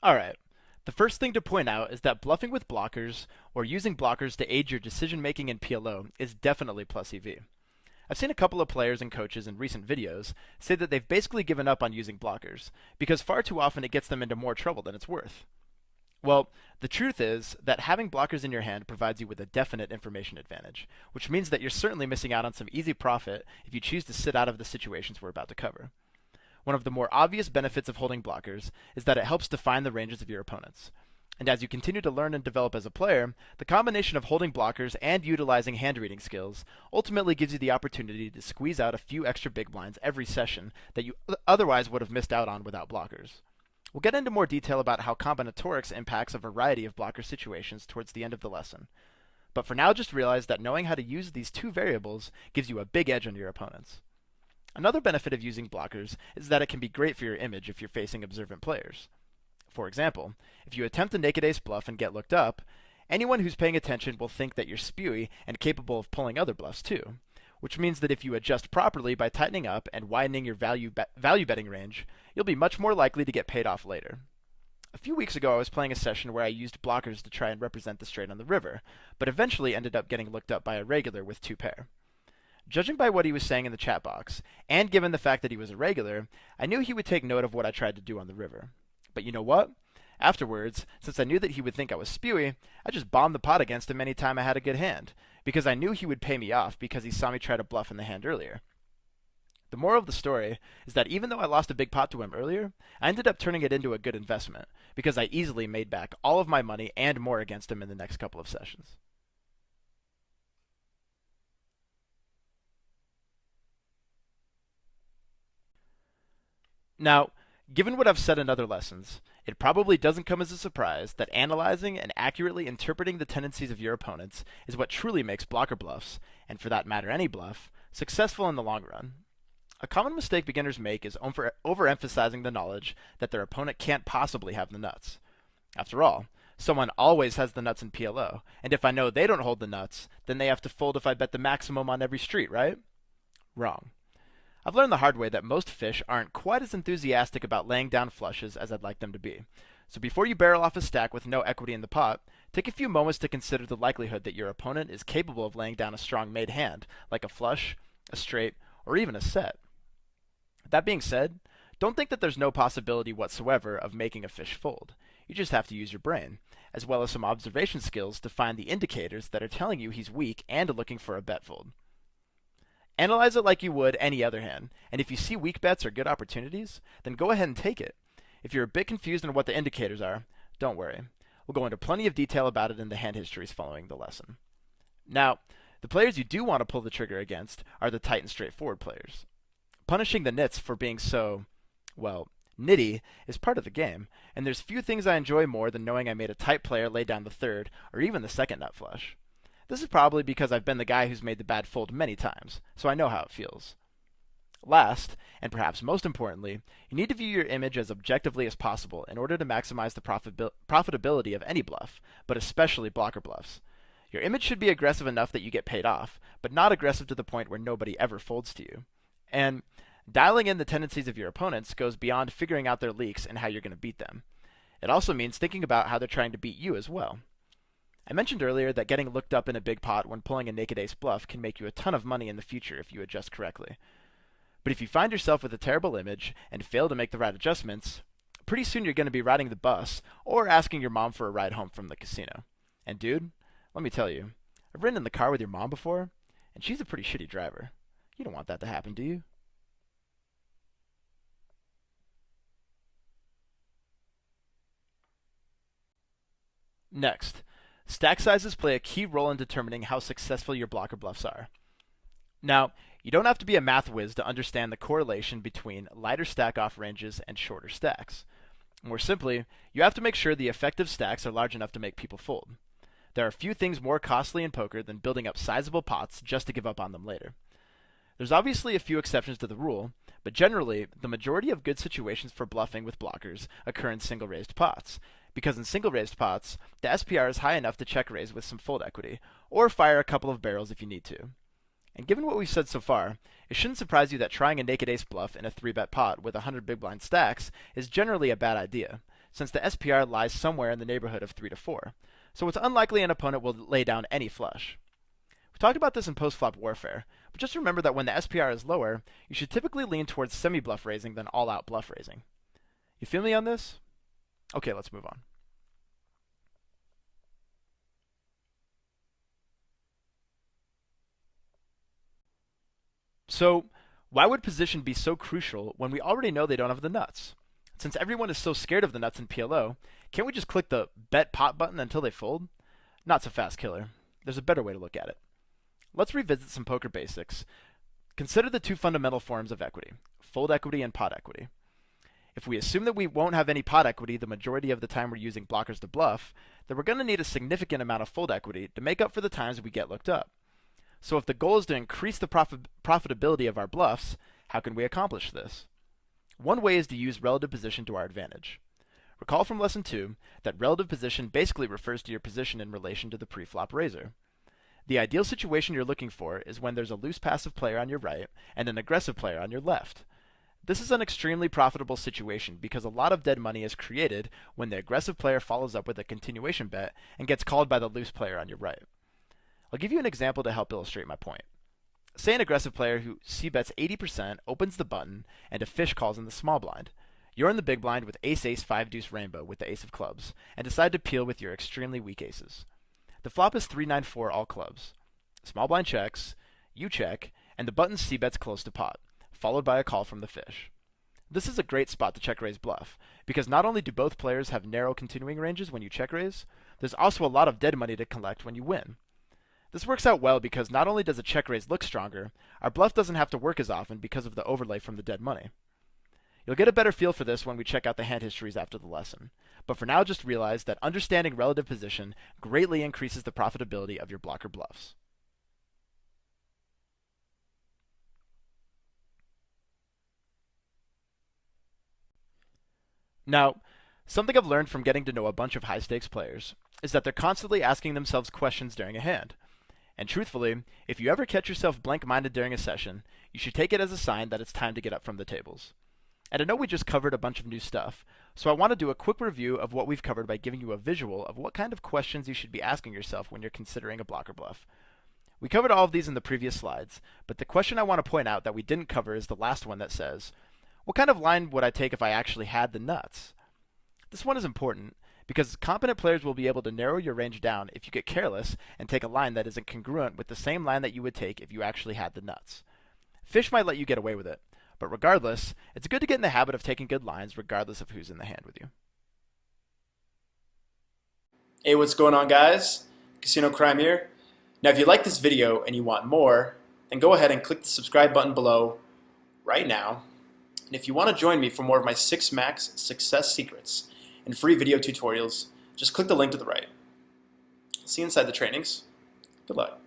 Alright, the first thing to point out is that bluffing with blockers, or using blockers to aid your decision making in PLO, is definitely plus EV. I've seen a couple of players and coaches in recent videos say that they've basically given up on using blockers, because far too often it gets them into more trouble than it's worth. Well, the truth is that having blockers in your hand provides you with a definite information advantage, which means that you're certainly missing out on some easy profit if you choose to sit out of the situations we're about to cover. One of the more obvious benefits of holding blockers is that it helps define the ranges of your opponents. And as you continue to learn and develop as a player, the combination of holding blockers and utilizing hand reading skills ultimately gives you the opportunity to squeeze out a few extra big blinds every session that you otherwise would have missed out on without blockers. We'll get into more detail about how combinatorics impacts a variety of blocker situations towards the end of the lesson. But for now, just realize that knowing how to use these two variables gives you a big edge on your opponents. Another benefit of using blockers is that it can be great for your image if you're facing observant players. For example, if you attempt a naked ace bluff and get looked up, anyone who's paying attention will think that you're spewy and capable of pulling other bluffs too, which means that if you adjust properly by tightening up and widening your value betting range, you'll be much more likely to get paid off later. A few weeks ago, I was playing a session where I used blockers to try and represent the straight on the river, but eventually ended up getting looked up by a regular with two pair. Judging by what he was saying in the chat box, and given the fact that he was a regular, I knew he would take note of what I tried to do on the river. But you know what? Afterwards, since I knew that he would think I was spewy, I just bombed the pot against him any time I had a good hand, because I knew he would pay me off because he saw me try to bluff in the hand earlier. The moral of the story is that even though I lost a big pot to him earlier, I ended up turning it into a good investment, because I easily made back all of my money and more against him in the next couple of sessions. Now, given what I've said in other lessons, it probably doesn't come as a surprise that analyzing and accurately interpreting the tendencies of your opponents is what truly makes blocker bluffs, and for that matter any bluff, successful in the long run. A common mistake beginners make is overemphasizing the knowledge that their opponent can't possibly have the nuts. After all, someone always has the nuts in PLO, and if I know they don't hold the nuts, then they have to fold if I bet the maximum on every street, right? Wrong. I've learned the hard way that most fish aren't quite as enthusiastic about laying down flushes as I'd like them to be. So before you barrel off a stack with no equity in the pot, take a few moments to consider the likelihood that your opponent is capable of laying down a strong made hand, like a flush, a straight, or even a set. That being said, don't think that there's no possibility whatsoever of making a fish fold. You just have to use your brain, as well as some observation skills to find the indicators that are telling you he's weak and looking for a bet fold. Analyze it like you would any other hand, and if you see weak bets or good opportunities, then go ahead and take it. If you're a bit confused on what the indicators are, don't worry. We'll go into plenty of detail about it in the hand histories following the lesson. Now, the players you do want to pull the trigger against are the tight and straightforward players. Punishing the nits for being so, well, nitty is part of the game, and there's few things I enjoy more than knowing I made a tight player lay down the third or even the second nut flush. This is probably because I've been the guy who's made the bad fold many times, so I know how it feels. Last, and perhaps most importantly, you need to view your image as objectively as possible in order to maximize the profitability of any bluff, but especially blocker bluffs. Your image should be aggressive enough that you get paid off, but not aggressive to the point where nobody ever folds to you. And dialing in the tendencies of your opponents goes beyond figuring out their leaks and how you're going to beat them. It also means thinking about how they're trying to beat you as well. I mentioned earlier that getting looked up in a big pot when pulling a naked ace bluff can make you a ton of money in the future if you adjust correctly. But if you find yourself with a terrible image and fail to make the right adjustments, pretty soon you're going to be riding the bus or asking your mom for a ride home from the casino. And dude, let me tell you, I've ridden in the car with your mom before, and she's a pretty shitty driver. You don't want that to happen, do you? Next, stack sizes play a key role in determining how successful your blocker bluffs are. Now, you don't have to be a math whiz to understand the correlation between lighter stack off ranges and shorter stacks. More simply, you have to make sure the effective stacks are large enough to make people fold. There are few things more costly in poker than building up sizable pots just to give up on them later. There's obviously a few exceptions to the rule, but generally, the majority of good situations for bluffing with blockers occur in single raised pots, because in single raised pots, the SPR is high enough to check raise with some fold equity, or fire a couple of barrels if you need to. And given what we've said so far, it shouldn't surprise you that trying a naked ace bluff in a 3-bet pot with 100 big blind stacks is generally a bad idea, since the SPR lies somewhere in the neighborhood of 3 to 4, so it's unlikely an opponent will lay down any flush. We talked about this in post-flop warfare, but just remember that when the SPR is lower, you should typically lean towards semi-bluff raising than all-out bluff raising. You feel me on this? Okay, let's move on. So, why would position be so crucial when we already know they don't have the nuts? Since everyone is so scared of the nuts in PLO, can't we just click the bet pot button until they fold? Not so fast, killer. There's a better way to look at it. Let's revisit some poker basics. Consider the two fundamental forms of equity, fold equity and pot equity. If we assume that we won't have any pot equity the majority of the time we're using blockers to bluff, then we're going to need a significant amount of fold equity to make up for the times we get looked up. So if the goal is to increase the profitability of our bluffs, how can we accomplish this? One way is to use relative position to our advantage. Recall from lesson 2 that relative position basically refers to your position in relation to the pre-flop raiser. The ideal situation you're looking for is when there's a loose passive player on your right and an aggressive player on your left. This is an extremely profitable situation because a lot of dead money is created when the aggressive player follows up with a continuation bet and gets called by the loose player on your right. I'll give you an example to help illustrate my point. Say an aggressive player who c-bets 80% opens the button and a fish calls in the small blind. You're in the big blind with ace-ace 5-deuce rainbow with the ace of clubs and decide to peel with your extremely weak aces. The flop is 3-9-4 all clubs. Small blind checks, you check, and the button c-bets close to pot, followed by a call from the fish. This is a great spot to check raise bluff, because not only do both players have narrow continuing ranges when you check raise, there's also a lot of dead money to collect when you win. This works out well because not only does a check raise look stronger, our bluff doesn't have to work as often because of the overlay from the dead money. You'll get a better feel for this when we check out the hand histories after the lesson, but for now just realize that understanding relative position greatly increases the profitability of your blocker bluffs. Now, something I've learned from getting to know a bunch of high-stakes players is that they're constantly asking themselves questions during a hand. And truthfully, if you ever catch yourself blank-minded during a session, you should take it as a sign that it's time to get up from the tables. And I know we just covered a bunch of new stuff, so I want to do a quick review of what we've covered by giving you a visual of what kind of questions you should be asking yourself when you're considering a blocker bluff. We covered all of these in the previous slides, but the question I want to point out that we didn't cover is the last one that says, what kind of line would I take if I actually had the nuts? This one is important because competent players will be able to narrow your range down if you get careless and take a line that isn't congruent with the same line that you would take if you actually had the nuts. Fish might let you get away with it, but regardless, it's good to get in the habit of taking good lines regardless of who's in the hand with you. Hey, what's going on, guys? Casino Crime here. Now, if you like this video and you want more, then go ahead and click the subscribe button below right now. And if you want to join me for more of my 6 max success secrets and free video tutorials, just click the link to the right. See you inside the trainings. Good luck.